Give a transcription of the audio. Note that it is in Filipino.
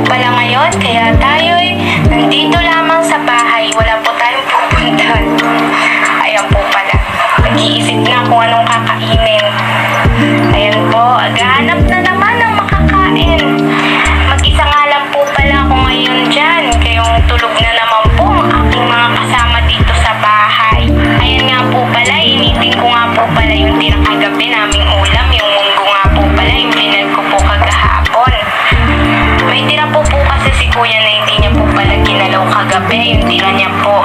pala ngayon, kaya tayo'y nandito lamang sa bahay. Wala po tayong pupuntahan. Ayan po pala. Nag-iisip na kung anong kakainin. Ayan po, aghanap na naman ng makakain. Mag-isa nga lang po pala ako ngayon dyan. Kayong tulog na naman po ang aking mga kasama dito sa bahay. Ayan nga po pala, initin ko nga po pala yung tinakagabi naming ulam. Yung munggo nga po pala, yung binag ko po kagahapon. May tira po kasi si kuya na hindi niya po pala ginalaw kagabi. Yung tira niya po